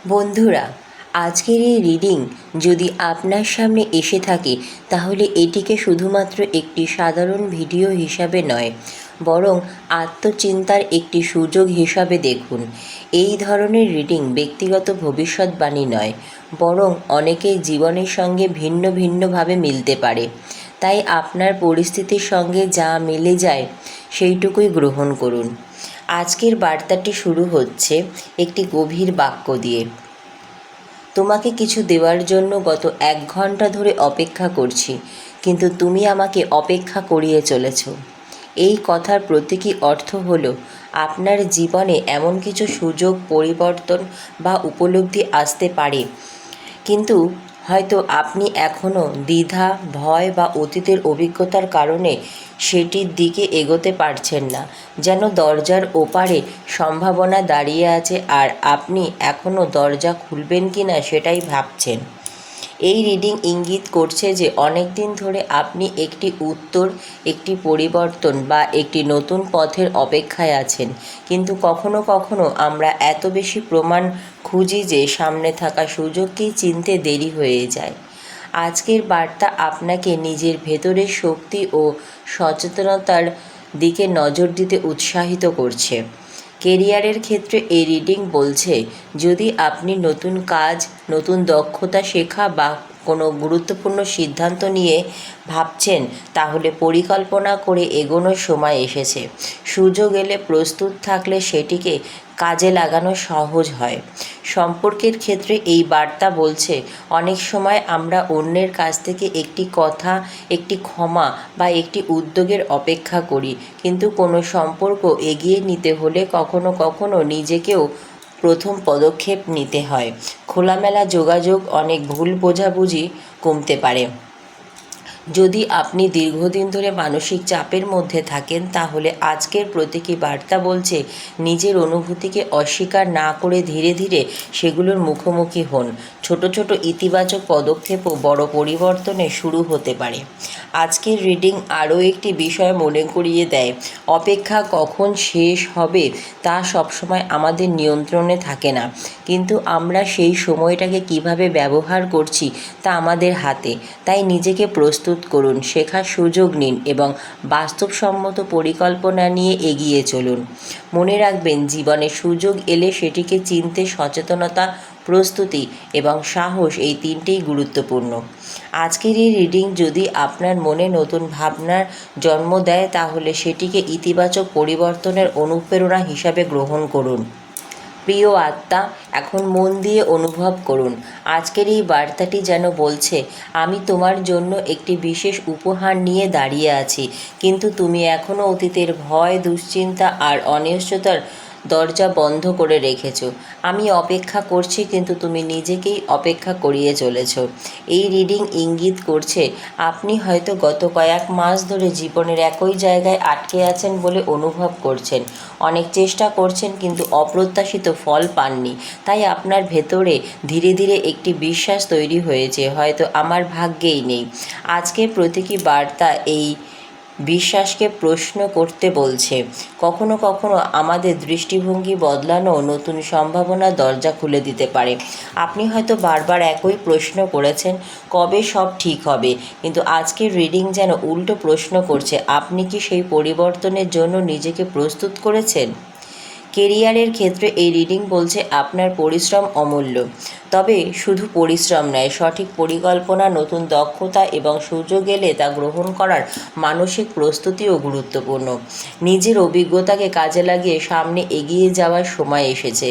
বন্ধুরা, আজকের এই রিডিং যদি আপনার সামনে এসে থাকে তাহলে এটিকে শুধুমাত্র একটি সাধারণ ভিডিও হিসাবে নয়, বরং আত্মচিন্তার একটি সুযোগ হিসাবে দেখুন। এই ধরনের রিডিং ব্যক্তিগত ভবিষ্যৎবাণী নয়, বরং অনেকের জীবনের সঙ্গে ভিন্ন ভিন্নভাবে মিলতে পারে। তাই আপনার পরিস্থিতির সঙ্গে যা মিলে যায় সেইটুকুই গ্রহণ করুন। আজকের বার্তাটি শুরু হচ্ছে একটি গভীর বাক্য দিয়ে। তোমাকে কিছু দেওয়ার জন্য গত 1 ঘন্টা ধরে অপেক্ষা করছি, কিন্তু তুমি আমাকে অপেক্ষা করিয়ে চলেছ। এই কথার প্রতীকী অর্থ হলো আপনার জীবনে এমন কিছু সুযোগ, পরিবর্তন বা উপলব্ধি আসতে পারে, কিন্তু হয়তো আপনি এখনও দ্বিধা, ভয় বা অতীতের অভিজ্ঞতার কারণে সেটির দিকে এগোতে পারছেন না। যেন দরজার ওপারে সম্ভাবনা দাঁড়িয়ে আছে, আর আপনি এখনও দরজা খুলবেন কি না সেটাই ভাবছেন। এই রিডিং ইঙ্গিত করছে যে অনেক দিন ধরে আপনি একটি উত্তর, একটি পরিবর্তন বা একটি নতুন পথের অপেক্ষায় আছেন, কিন্তু কখনো কখনো আমরা এত বেশি প্রমাণ খুঁজি যে সামনে থাকা সুযোগকেই চিনতে দেরি হয়ে যায়। আজকের বার্তা আপনাকে নিজের ভেতরের শক্তি ও সচেতনতার দিকে নজর দিতে উৎসাহিত করছে। কেরিয়ারের ক্ষেত্রে এই রিডিং বলছে, যদি আপনি নতুন কাজ, নতুন দক্ষতা শেখা বা কোনো গুরুত্বপূর্ণ সিদ্ধান্ত নিয়ে ভাবছেন, তাহলে পরিকল্পনা করে এগোনোর সময় এসেছে। সুযোগ এলে প্রস্তুত থাকলে সেটিকে কাজে লাগানো সহজ হয়। সম্পর্কের ক্ষেত্রে এই বার্তা বলছে, অনেক সময় আমরা অন্যের কাছ থেকে একটি কথা, একটি ক্ষমা বা একটি উদ্যোগের অপেক্ষা করি, কিন্তু কোনো সম্পর্ক এগিয়ে নিতে হলে কখনো কখনো নিজেকেও প্রথম পদক্ষেপ নিতে হয়। খোলামেলা যোগাযোগ অনেক ভুল বোঝাবুঝি কমতে পারে। যদি আপনি দীর্ঘদিন ধরে মানসিক চাপের মধ্যে থাকেন, তাহলে আজকের প্রতীকী বার্তা বলছে, নিজের অনুভূতিকে অস্বীকার না করে ধীরে ধীরে সেগুলোর মুখোমুখি হন। ছোট ছোট ইতিবাচক পদক্ষেপও বড় পরিবর্তনের শুরু হতে পারে। আজকের রিডিং আরও একটি বিষয় মনে করিয়ে দেয়, অপেক্ষা কখন শেষ হবে তা সবসময় আমাদের নিয়ন্ত্রণে থাকে না, কিন্তু আমরা সেই সময়টাকে কিভাবে ব্যবহার করছি তা আমাদের হাতে। তাই নিজেকে প্রস্তুত করুন, শেখার সুযোগ নিন এবং বাস্তবসম্মত পরিকল্পনা নিয়ে এগিয়ে চলুন। মনে রাখবেন, জীবনে সুযোগ এলে সেটিকে চিনতে সচেতনতা, প্রস্তুতি এবং সাহস, এই তিনটেই গুরুত্বপূর্ণ। আজকের এই রিডিং যদি আপনার মনে নতুন ভাবনার জন্ম দেয়, তাহলে সেটিকে ইতিবাচক পরিবর্তনের অনুপ্রেরণা হিসাবে গ্রহণ করুন। প্রিয় আত্মা, এখন মন দিয়ে অনুভব করুন। আজকের এই বার্তাটি যেন বলছে, আমি তোমার জন্য একটি বিশেষ উপহার নিয়ে দাঁড়িয়ে আছি, কিন্তু তুমি এখনও অতীতের ভয়, দুশ্চিন্তা আর অনিশ্চয়তার দরজা বন্ধ করে রেখেছ। আমি অপেক্ষা করছি, কিন্তু তুমি নিজেকেই অপেক্ষা করিয়ে চলেছ। এই রিডিং ইঙ্গিত করছে, আপনি হয়তো গত কয়েক মাস ধরে জীবনের একই জায়গায় আটকে আছেন বলে অনুভব করছেন। অনেক চেষ্টা করছেন, কিন্তু অপ্রত্যাশিত ফল পাননি। তাই আপনার ভেতরে ধীরে ধীরে একটি বিশ্বাস তৈরি হয়েছে, হয়তো আমার ভাগ্যেই নেই। আজকের প্রতীকী বার্তা এই বিশ্বাসকে প্রশ্ন করতে বলছে। কখনো কখনো আমাদের দৃষ্টিভঙ্গি বদলানো নতুন সম্ভাবনার দরজা খুলে দিতে পারে। আপনি হয়তো বারবার একই প্রশ্ন করেছেন, কবে সব ঠিক হবে, কিন্তু আজকের রিডিং যেন উল্টো প্রশ্ন করছে, আপনি কি সেই পরিবর্তনের জন্য নিজেকে প্রস্তুত করেছেন? কেরিয়ারের ক্ষেত্রে এই রিডিং বলছে, আপনার পরিশ্রম অমূল্য, তবে শুধু পরিশ্রম নয়, সঠিক পরিকল্পনা, নতুন দক্ষতা এবং সুযোগ এলে তা গ্রহণ করার মানসিক প্রস্তুতিও গুরুত্বপূর্ণ। নিজের অভিজ্ঞতাকে কাজে লাগিয়ে সামনে এগিয়ে যাওয়ার সময় এসেছে।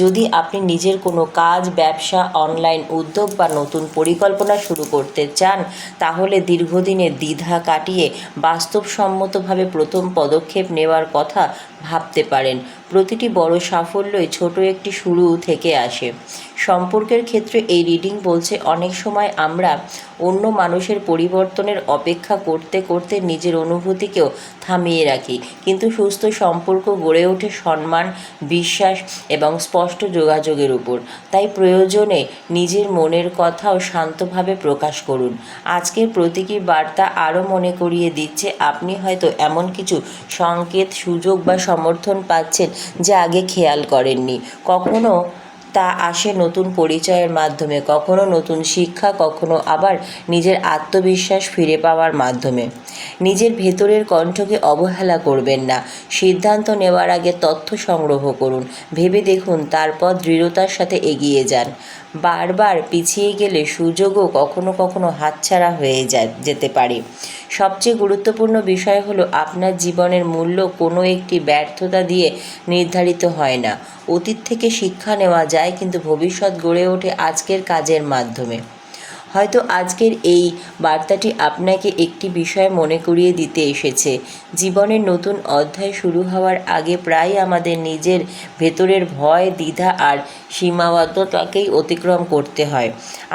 যদি আপনি নিজের কোনো কাজ, ব্যবসা, অনলাইন উদ্যোগ বা নতুন পরিকল্পনা শুরু করতে চান, তাহলে দীর্ঘদিনের দ্বিধা কাটিয়ে বাস্তবসম্মতভাবে প্রথম পদক্ষেপ নেওয়ার কথা ভাবতে পারেন। প্রতিটি বড় সাফল্যই ছোট একটি শুরু থেকে আসে। সম্পর্কের ক্ষেত্রে এই রিডিং বলছে, অনেক সময় আমরা অন্য মানুষের পরিবর্তনের অপেক্ষা করতে করতে নিজের অনুভূতিকেও থামিয়ে রাখি, কিন্তু সুস্থ সম্পর্ক গড়ে ওঠে সম্মান, বিশ্বাস এবং স্পষ্ট যোগাযোগের উপর। তাই প্রয়োজনে নিজের মনের কথাও শান্তভাবে প্রকাশ করুন। আজকের প্রতীকী বার্তা আরও মনে করিয়ে দিচ্ছে, আপনি হয়তো এমন কিছু সংকেত, সুযোগ বা সমর্থন পাচ্ছেন যা আগে খেয়াল করেননি। কখনো তা আসে নতুন পরিচয়ের মাধ্যমে, কখনো নতুন শিক্ষা, কখনো আবার নিজের আত্মবিশ্বাস ফিরে পাওয়ার মাধ্যমে। নিজের ভেতরের কণ্ঠকে অবহেলা করবেন না। সিদ্ধান্ত নেওয়ার আগে তথ্য সংগ্রহ করুন, ভেবে দেখুন, তারপর দৃঢ়তার সাথে এগিয়ে যান। বারবার পিছিয়ে গেলে সুযোগও কখনো কখনো হাতছাড়া হয়ে যেতে পারে। সবচেয়ে গুরুত্বপূর্ণ বিষয় হলো আপনার জীবনের মূল্য কোনো একটি ব্যর্থতা দিয়ে নির্ধারিত হয় না। অতীত থেকে শিক্ষা নেওয়া যায়, কিন্তু ভবিষ্যৎ গড়ে ওঠে আজকের কাজের মাধ্যমে। হয়তো আজকের এই বার্তাটি আপনাকে একটি বিষয় মনে করিয়ে দিতে এসেছে। জীবনের নতুন অধ্যায় শুরু হওয়ার আগে প্রায় আমাদের নিজের ভেতরের ভয়, দ্বিধা আর সীমাবদ্ধতাকেই অতিক্রম করতে হয়।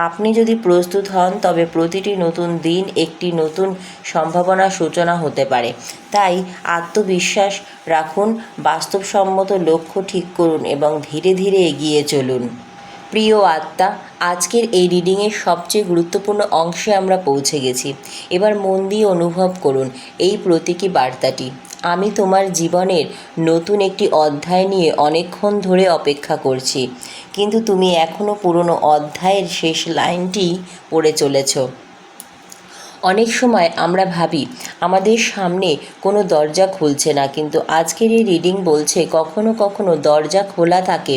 আপনি যদি প্রস্তুত হন, তবে প্রতিটি নতুন দিন একটি নতুন সম্ভাবনার সূচনা হতে পারে। তাই আত্মবিশ্বাস রাখুন, বাস্তবসম্মত লক্ষ্য ঠিক করুন এবং ধীরে ধীরে এগিয়ে চলুন। প্রিয় আত্মা, আজকের এই রিডিংয়ের সবচেয়ে গুরুত্বপূর্ণ অংশে আমরা পৌঁছে গেছি। এবার মন দিয়ে অনুভব করুন এই প্রতীকী বার্তাটি। আমি তোমার জীবনের নতুন একটি অধ্যায় নিয়ে অনেকক্ষণ ধরে অপেক্ষা করছি, কিন্তু তুমি এখনও পুরনো অধ্যায়ের শেষ লাইনটি পড়ে চলেছ। অনেক সময় আমরা ভাবি আমাদের সামনে কোনো দরজা খুলছে না, কিন্তু আজকের এই রিডিং বলছে কখনো কখনো দরজা খোলা থাকে,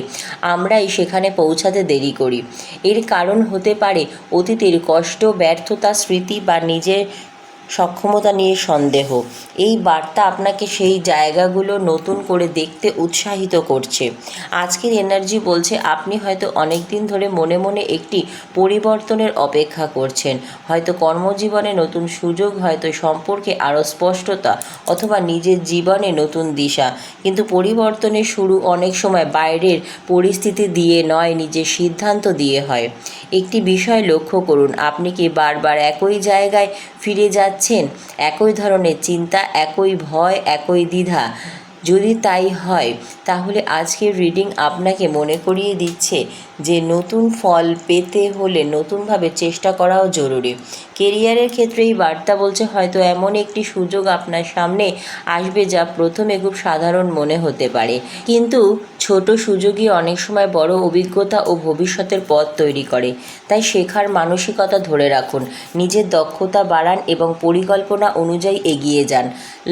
আমরাই সেখানে পৌঁছাতে দেরি করি। এর কারণ হতে পারে অতীতের কষ্ট, ব্যর্থতা, স্মৃতি বা নিজের সক্ষমতা নিয়ে সন্দেহ। এই বার্তা আপনাকে সেই জায়গাগুলো নতুন করে দেখতে উৎসাহিত করছে। আজকের এনার্জি বলছে আপনি হয়তো অনেক দিন ধরে মনে মনে একটি পরিবর্তনের অপেক্ষা করছেন। হয়তো কর্মজীবনে নতুন সুযোগ, হয়তো সম্পর্কে আরও স্পষ্টতা, অথবা নিজের জীবনে নতুন দিশা। কিন্তু পরিবর্তনের শুরু অনেক সময় বাইরের পরিস্থিতি দিয়ে নয়, নিজের সিদ্ধান্ত দিয়ে হয়। একটি বিষয় লক্ষ্য করুন, আপনি কি বারবার একই জায়গায় ফিরে যাচ্ছেন? একই ধরনের চিন্তা, একই ভয়, একই দ্বিধা? যদি তাই হয়, তাহলে আজকের রিডিং আপনাকে মনে করিয়ে দিচ্ছে যে নতুন ফল পেতে হলে নতুনভাবে চেষ্টা করাও জরুরি। কেরিয়ারের ক্ষেত্রে এই বার্তা বলছে হয়তো এমন একটি সুযোগ আপনার সামনে আসবে যা প্রথমে খুব সাধারণ মনে হতে পারে, কিন্তু ছোট সুযোগই অনেক সময় বড় অভিজ্ঞতা ও ভবিষ্যতের পথ তৈরি করে। তাই শেখার মানসিকতা ধরে রাখুন, নিজের দক্ষতা বাড়ান এবং পরিকল্পনা অনুযায়ী এগিয়ে যান।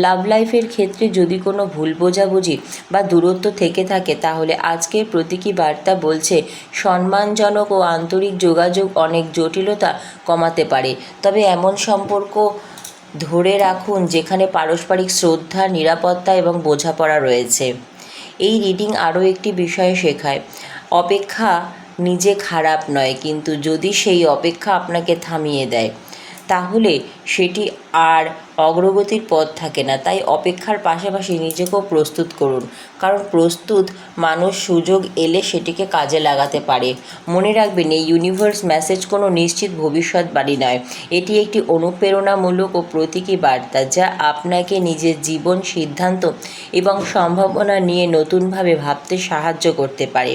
লাভ লাইফের ক্ষেত্রে যদি কোনো ভুল বোঝাবুঝি বা দূরত্ব থেকে থাকে, তাহলে আজকের প্রতীকী বার্তা বলছে সম্মানজনক ও আন্তরিক যোগাযোগ অনেক জটিলতা কমাতে পারে। তবে এমন সম্পর্ক ধরে রাখুন যেখানে পারস্পরিক শ্রদ্ধা, নিরাপত্তা এবং বোঝাপড়া রয়েছে। এই রিডিং আরও একটি বিষয় শেখায়, অপেক্ষা নিজে খারাপ নয়, কিন্তু যদি সেই অপেক্ষা আপনাকে থামিয়ে দেয়, তাহলে সেটি আর অগ্রগতির পথ থাকে না। তাই অপেক্ষার পাশাপাশি নিজেকেও প্রস্তুত করুন, কারণ প্রস্তুত মানুষ সুযোগ এলে সেটিকে কাজে লাগাতে পারে। মনে রাখবেন, এই ইউনিভার্স মেসেজ কোনো নিশ্চিত ভবিষ্যৎবাণী নয়, এটি একটি অনুপ্রেরণামূলক ও প্রতীকী বার্তা যা আপনাকে নিজের জীবন, সিদ্ধান্ত এবং সম্ভাবনা নিয়ে নতুনভাবে ভাবতে সাহায্য করতে পারে।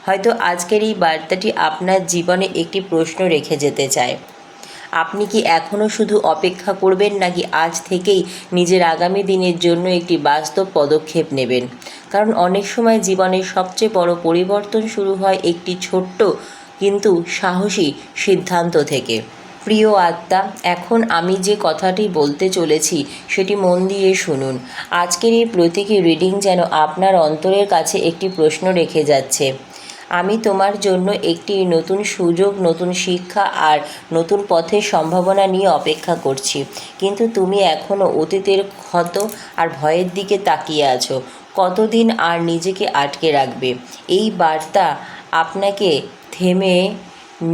হয়তো আজকের এই বার্তাটি আপনার জীবনে একটি প্রশ্ন রেখে যেতে চায়। আপনি কি এখনও শুধু অপেক্ষা করবেন, নাকি আজ থেকেই নিজের আগামী দিনের জন্য একটি বাস্তব পদক্ষেপ নেবেন? কারণ অনেক সময় জীবনের সবচেয়ে বড় পরিবর্তন শুরু হয় একটি ছোট্ট কিন্তু সাহসী সিদ্ধান্ত থেকে। প্রিয় আত্মা, এখন আমি যে কথাটি বলতে চলেছি সেটি মন দিয়ে শুনুন। আজকের এই প্রতীকী রিডিং যেন আপনার অন্তরের কাছে একটি প্রশ্ন রেখে যাচ্ছে। আমি তোমার জন্য একটি নতুন সুযোগ, নতুন শিক্ষা আর নতুন পথের সম্ভাবনা নিয়ে অপেক্ষা করছি, কিন্তু তুমি এখনও অতীতের ক্ষত আর ভয়ের দিকে তাকিয়ে আছো। কতদিন আর নিজেকে আটকে রাখবে? এই বার্তা আপনাকে থেমে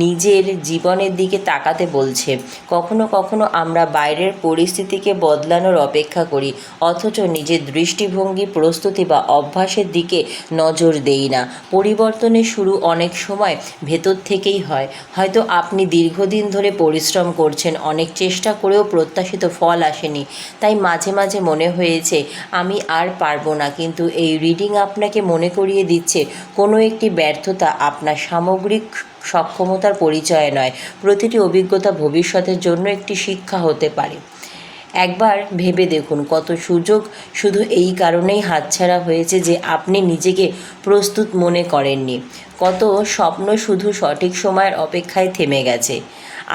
নিজের জীবনের দিকে তাকাতে বলছে। কখনো কখনো আমরা বাইরের পরিস্থিতিকে বদলানোর অপেক্ষা করি, অথচ নিজের দৃষ্টিভঙ্গি, প্রস্তুতি বা অভ্যাসের দিকে নজর দেই না। পরিবর্তনের শুরু অনেক সময় ভেতর থেকেই হয়। হয়তো আপনি দীর্ঘদিন ধরে পরিশ্রম করছেন, অনেক চেষ্টা করেও প্রত্যাশিত ফল আসেনি, তাই মাঝে মাঝে মনে হয়েছে আমি আর পারবো না। কিন্তু এই রিডিং আপনাকে মনে করিয়ে দিচ্ছে কোনো একটি ব্যর্থতা আপনার সামগ্রিক সক্ষমতার পরিচয় নয়। প্রতিটি অভিজ্ঞতা ভবিষ্যতের জন্য একটি শিক্ষা হতে পারে। একবার ভেবে দেখুন, কত সুযোগ শুধু এই কারণেই হাতছাড়া হয়েছে যে আপনি নিজেকে প্রস্তুত মনে করেননি। কত স্বপ্ন শুধু সঠিক সময়ের অপেক্ষায় থেমে গেছে।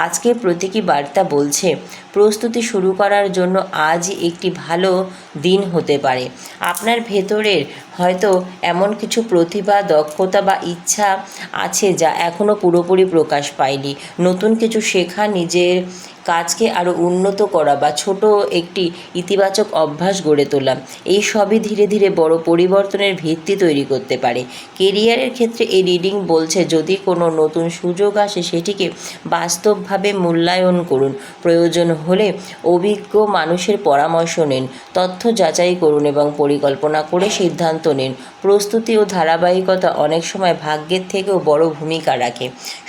আজকের প্রতীকী বার্তা বলছে, প্রস্তুতি শুরু করার জন্য আজই একটি ভালো দিন হতে পারে। আপনার ভেতরের হয়তো এমন কিছু প্রতিভা, দক্ষতা বা ইচ্ছা আছে যা এখনও পুরোপুরি প্রকাশ পায়নি। নতুন কিছু শেখা, নিজের কাজকে আরও উন্নত করা বা ছোট একটি ইতিবাচক অভ্যাস গড়ে তোলা, এই সবই ধীরে ধীরে বড় পরিবর্তনের ভিত্তি তৈরি করতে পারে। কেরিয়ারের ক্ষেত্রে এই রিডিং বলছে, যদি কোনো নতুন সুযোগ আসে সেটিকে বাস্তবভাবে মূল্যায়ন করুন। প্রয়োজন হলে অভিজ্ঞ মানুষের পরামর্শ নিন, তথ্য যাচাই করুন এবং পরিকল্পনা করে সিদ্ধান্ত নিন। প্রস্তুতি ও ধারাবাহিকতা অনেক সময় ভাগ্যের থেকেও বড় ভূমিকা রাখে।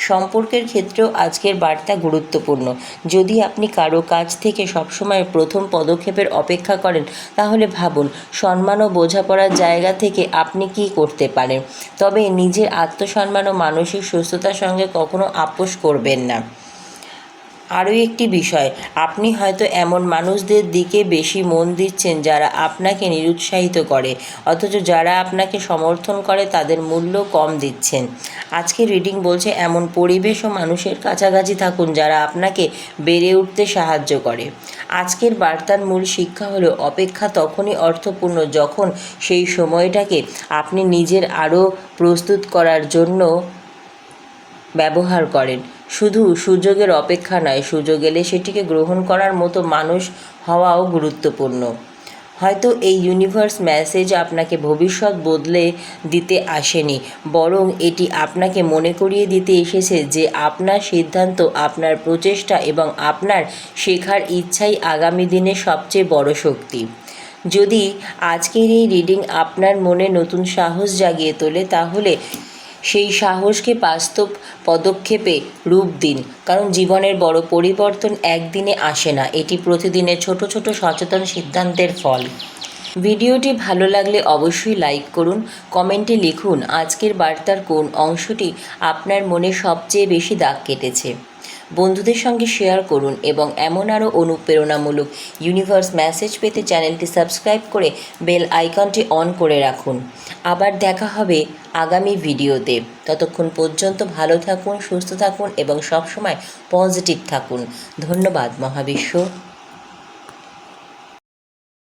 সম্পর্কের ক্ষেত্রেও আজকের বার্তা গুরুত্বপূর্ণ। যদি আপনি কারো কাছ থেকে সবসময় প্রথম পদক্ষেপের অপেক্ষা করেন, তাহলে ভাবুন, সম্মান ও বোঝাপড়ার জায়গা থেকে আপনি কি করতে পারেন। তবে নিজের আত্মসম্মান ও মানসিক সুস্থতার সঙ্গে কখনো আপোস করবেন না। আরও একটি বিষয়, আপনি হয়তো এমন মানুষদের দিকে বেশি মন দিচ্ছেন যারা আপনাকে নিরুৎসাহিত করে, অথচ যারা আপনাকে সমর্থন করে তাদের মূল্য কম দিচ্ছেন। আজকের রিডিং বলছে, এমন পরিবেশ ও মানুষের কাছাকাছি থাকুন যারা আপনাকে বেড়ে উঠতে সাহায্য করে। আজকের বার্তার মূল শিক্ষা হলো, অপেক্ষা তখনই অর্থপূর্ণ যখন সেই সময়টাকে আপনি নিজের আরও প্রস্তুত করার জন্য ব্যবহার করেন। শুধু সুযোগের অপেক্ষা নয়, সুযোগ এলে সেটিকে গ্রহণ করার মতো মানুষ হওয়াও গুরুত্বপূর্ণ। হয়তো এই ইউনিভার্স মেসেজ আপনাকে ভবিষ্যৎ বদলে দিতে আসেনি, বরং এটি আপনাকে মনে করিয়ে দিতে এসেছে যে আপনার সিদ্ধান্ত, আপনার প্রচেষ্টা এবং আপনার শেখার ইচ্ছাই আগামী দিনের সবচেয়ে বড় শক্তি। যদি আজকের এই রিডিং আপনার মনে নতুন সাহস জাগিয়ে তোলে, তাহলে সেই সাহসকে বাস্তব পদক্ষেপে রূপ দিন। কারণ জীবনের বড় পরিবর্তন একদিনে আসে না, এটি প্রতিদিনের ছোট ছোট সচেতন সিদ্ধান্তের ফল। ভিডিওটি ভালো লাগলে অবশ্যই লাইক করুন, কমেন্টে লিখুন আজকের বার্তার কোন অংশটি আপনার মনে সবচেয়ে বেশি দাগ কেটেছে। বন্ধুদের সঙ্গে শেয়ার করুন এবং এমন আরও অনুপ্রেরণামূলক ইউনিভার্স মেসেজ পেতে চ্যানেলটি সাবস্ক্রাইব করে বেল আইকনটি অন করে রাখুন। আবার দেখা হবে আগামী ভিডিওতে। ততক্ষণ পর্যন্ত ভালো থাকুন, সুস্থ থাকুন এবং সবসময় পজিটিভ থাকুন। ধন্যবাদ মহাবিশ্ব।